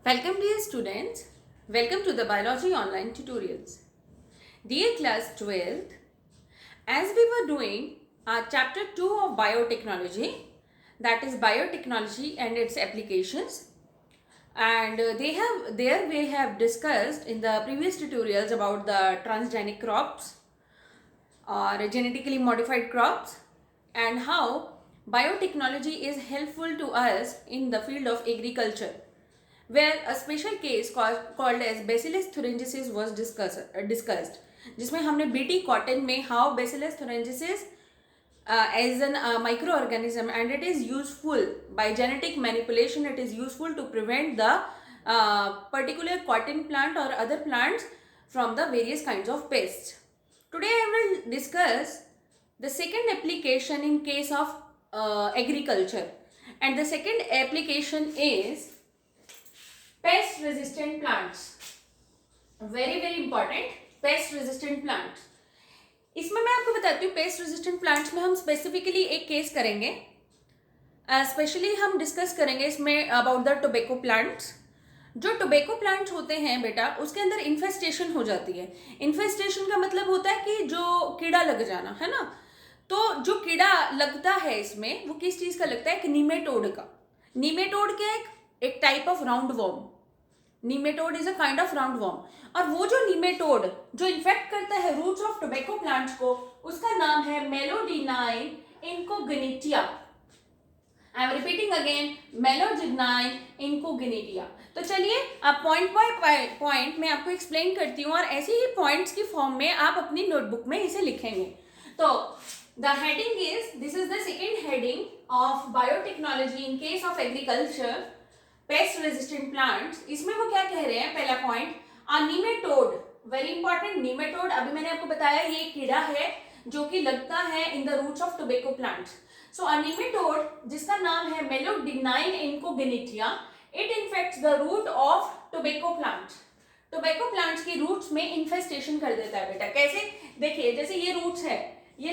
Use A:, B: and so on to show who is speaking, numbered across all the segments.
A: Welcome dear students, welcome to the biology online tutorials. Dear class 12th, as we were doing our chapter 2 of biotechnology, that is biotechnology and its applications, and there we have discussed in the previous tutorials about the transgenic crops or genetically modified crops and how biotechnology is helpful to us in the field of agriculture, where a special case called as Bacillus thuringiensis was discussed, जिसमें हमने BT cotton में how Bacillus thuringiensis as an microorganism, and it is useful by genetic manipulation, it is useful to prevent the particular cotton plant or other plants from the various kinds of pests. Today I will discuss the second application in case of agriculture, and the second application is pest resistant plants. very important, pest resistant plants. इसमें मैं आपको बताती हूँ paste resistant plants में हम specifically एक case करेंगे, specially हम डिस्कस करेंगे इसमें अबाउट द टोबैको प्लांट्स. जो टोबैको प्लांट्स होते हैं बेटा, उसके अंदर इन्फेस्टेशन हो जाती है. इन्फेस्टेशन का मतलब होता है कि जो कीड़ा लग जाना है ना. तो जो कीड़ा लगता है इसमें वो किस चीज़ का लगता है? एक नीमेटोड का. नीमेटोड क्या है? एक type of round worm. Nematode is a kind of round worm. और वो जो नीमेटोड जो इन्फेक्ट करता है रूट्स ऑफ टोबैको प्लांट्स को, उसका नाम है Meloidogyne incognita. I am repeating again, Meloidogyne incognita. तो चलिए अब पॉइंट बाय पॉइंट मैं आपको एक्सप्लेन करती हूँ, और ऐसे ही पॉइंट्स की फॉर्म में आप अपनी नोटबुक में इसे लिखेंगे. तो the heading is, this is the second heading of biotechnology in case of agriculture, paste resistant plants. इसमें वो क्या कह रहे हैं? पहला पॉइंट, अ नीमेटोड. वेरी इंपॉर्टेंट, नीमेटोड अभी मैंने आपको बताया ये कीड़ा है जो कि लगता है in the roots of tobacco plants. So a nematode जिसका नाम है Meloidogyne incognita, it infects the root of tobacco plants. Tobacco plants की रूट्स में इन्फेस्टेशन कर देता है बेटा. कैसे? देखिए, जैसे ये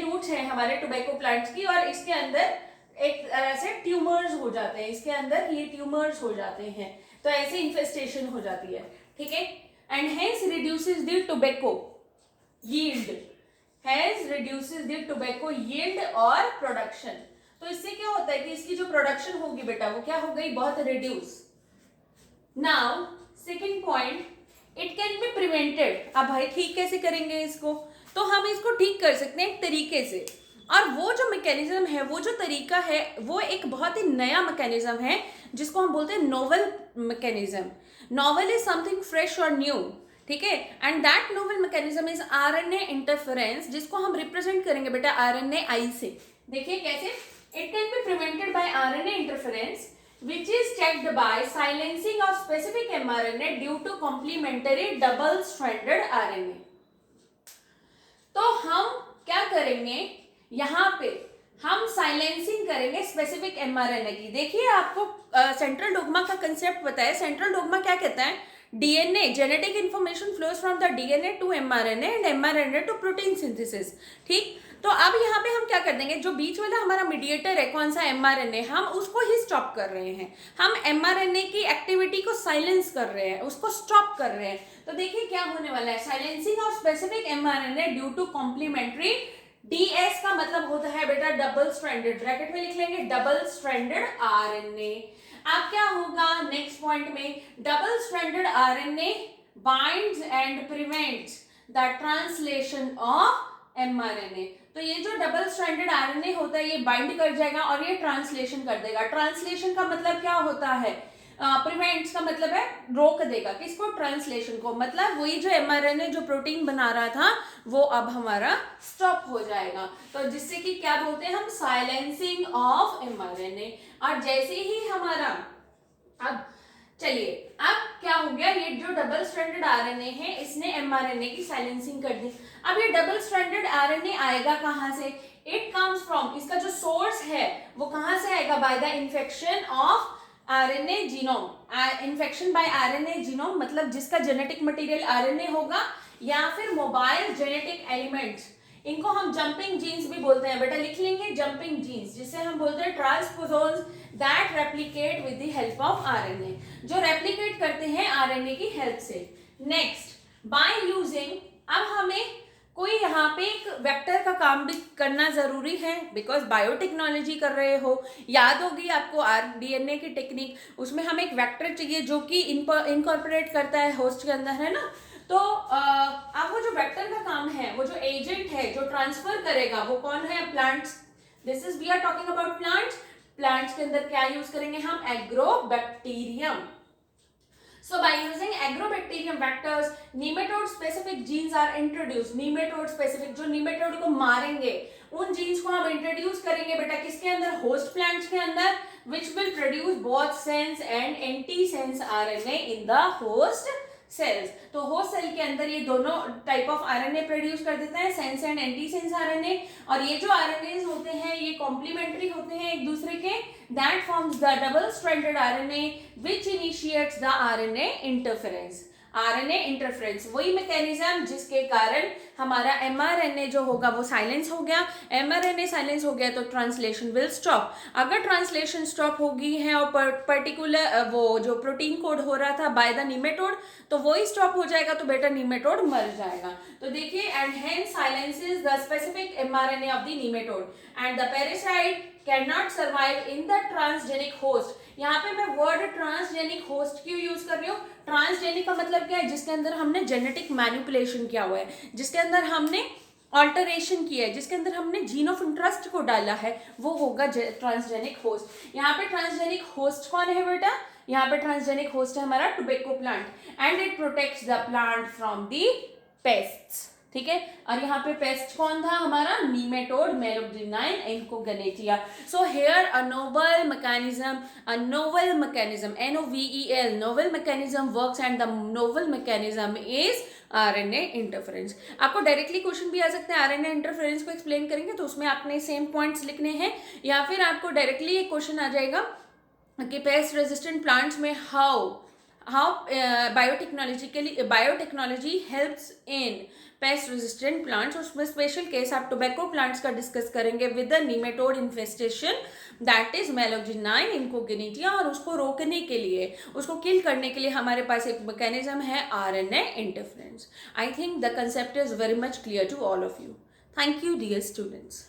A: रूट्स है हमारे टोबैको प्लांट्स की, और इसके अंदर एक तरह से ट्यूमर्स हो जाते हैं. इसके अंदर ये ट्यूमर्स हो जाते हैं, तो ऐसे इन्फेस्टेशन हो जाती है. ठीक है. And hence reduces the tobacco yield, hence reduces the tobacco yield और प्रोडक्शन. तो इससे क्या होता है कि इसकी जो प्रोडक्शन होगी बेटा वो क्या हो गई? बहुत reduce. Now second point, it can be prevented. अब भाई ठीक कैसे करेंगे इसको? तो हम इसको ठीक कर सकते हैं एक तरीके से, और वो जो मैकेनिज्म है, वो जो तरीका है, वो एक बहुत ही नया मैकेनिज्म है जिसको हम बोलते हैं novel mechanism. Novel is something fresh और न्यू. ठीक है. And that novel mechanism is RNA interference, जिसको हम रिप्रेजेंट करेंगे बेटा आरएनए आई से. देखिए कैसे? It can be prevented by RNA interference which is checked by silencing of specific mRNA due to complementary double stranded RNA. तो हम क्या करेंगे? यहाँ पे हम साइलेंसिंग करेंगे स्पेसिफिक एमआरएनए की. देखिए आपको सेंट्रल डोग्मा का कंसेप्ट बताया. सेंट्रल डोग्मा क्या कहता है? DNA, genetic information flows from the DNA to mRNA and mRNA to protein synthesis. ठीक. तो अब यहाँ पे हम क्या कर देंगे? जो बीच वाला हमारा मीडिएटर है, कौन सा? एमआरएनए, हम उसको ही स्टॉप कर रहे हैं. हम एमआरएनए की एक्टिविटी को साइलेंस कर रहे हैं, उसको स्टॉप कर रहे हैं. तो देखिए क्या होने वाला है? Silencing of specific mRNA due to complementary. DS का मतलब होता है बेटा डबल स्ट्रैंडेड, ब्रैकेट में लिख लेंगे डबल स्ट्रैंडेड आरएनए. अब क्या होगा नेक्स्ट पॉइंट में? Double stranded RNA binds and prevents the translation of mRNA. तो ये जो डबल स्ट्रैंडेड आरएनए होता है ये बाइंड कर जाएगा और ये ट्रांसलेशन कर देगा. ट्रांसलेशन का मतलब क्या होता है? प्रिवेंट्स का मतलब है रोक देगा. किसको? ट्रांसलेशन को. मतलब वही जो एमआरएनए जो प्रोटीन बना रहा था वो अब हमारा स्टॉप हो जाएगा. तो जिससे कि क्या बोलते हैं हम? Silencing of mRNA. और जैसे ही हमारा, अब चलिए अब क्या हो गया? ये जो डबल स्ट्रैंडेड आरएनए है इसने एमआरएनए की साइलेंसिंग कर दी. अब ये डबल स्ट्रैंडेड आरएनए आएगा कहाँ से? इट कम्स फ्रॉम, इसका जो सोर्स है वो कहाँ से आएगा? By the infection of RNA genome. Infection by RNA genome मतलब जिसका जेनेटिक मटेरियल आरएनए होगा या फिर मोबाइल जेनेटिक एलिमेंट्स. इनको हम जंपिंग जीन्स भी बोलते हैं बेटा. लिख लेंगे जंपिंग जीन्स, जिसे हम बोलते हैं transposons that replicate with the help of RNA, जो रेप्लिकेट करते हैं आरएनए की हेल्प से। नेक्स्ट, बाय यूजिंग, अब हमें कोई यहाँ पे एक वेक्टर का काम भी करना जरूरी है, बिकॉज बायोटेक्नोलॉजी कर रहे हो, याद होगी आपको डीएनए की टेक्निक, उसमें हमें एक वेक्टर चाहिए जो कि इनकॉर्पोरेट करता है होस्ट के अंदर, है ना। तो अब वो जो वेक्टर का काम है, वो जो एजेंट है जो ट्रांसफर करेगा, वो कौन है? Plants. This is we are talking about plants. Plants के अंदर क्या यूज करेंगे हम? Agrobacterium. So by using agrobacterium vectors, nematode specific genes are introduced. nematode specific, जो nematode को मारेंगे उन genes को हम introduce करेंगे बेटा किसके अंदर? host plants के अंदर, which will produce both sense and antisense RNA in the host cells. तो host cell के अंदर ये दोनों type of RNA produce कर देते हैं, sense and antisense RNA, और ये जो RNAs होते हैं ये complementary होते हैं एक दूसरे के, that forms the double stranded RNA which initiates the RNA interference. RNA interference वही मैकेनिज्म जिसके कारण हमारा mRNA जो होगा वो साइलेंस हो गया। mRNA साइलेंस हो गया तो ट्रांसलेशन विल स्टॉप। अगर ट्रांसलेशन स्टॉप हो गई है और पर्टिकुलर वो जो प्रोटीन कोड हो रहा था बाय द नीमेटोड, तो वही स्टॉप हो जाएगा, तो बेटा नीमेटोड मर जाएगा। तो देखिए, and hence silences the specific mRNA of the nematode and the parasite can not survive in the transgenic host. यहाँ पे मैं वर्ड ट्रांसजेनिक होस्ट क्यों यूज कर रही हूँ? ट्रांसजेनिक का मतलब क्या है? जिसके अंदर हमने जेनेटिक मैनिपुलेशन किया हुआ है, जिसके अंदर हमने ऑल्टरेशन किया है, जिसके अंदर हमने जीन ऑफ इंटरेस्ट को डाला है, वो होगा ट्रांसजेनिक होस्ट। यहाँ पे ट्रांसजेनिक होस्ट कौन है बेटा? यहाँ पे ट्रांसजेनिक होस्ट है हमारा tobacco plant, and it protects the plant from the pests. ठीक है, और यहाँ पे पेस्ट कौन था हमारा? Nematode meloidogyne incognita. So here a novel mechanism, NOVEL, novel mechanism works, and the novel mechanism is RNA interference. आपको डायरेक्टली क्वेश्चन भी आ सकते हैं, RNA इंटरफेरेंस को एक्सप्लेन करेंगे तो उसमें आपने सेम पॉइंट्स लिखने हैं, या फिर आपको डायरेक्टली एक क्वेश्चन आ जाएगा कि पेस्ट रेजिस्टेंट प्लांट्स में how biotechnology helps in pest resistant plants. उसमें स्पेशल केस आप टोबैको प्लांट्स का डिस्कस करेंगे with the nematode infestation, that is meloidogyne incognita, और उसको रोकने के लिए, उसको किल करने के लिए हमारे पास एक मैकेनिज्म है RNA interference. I think the concept is very much clear to all of you. Thank you dear students.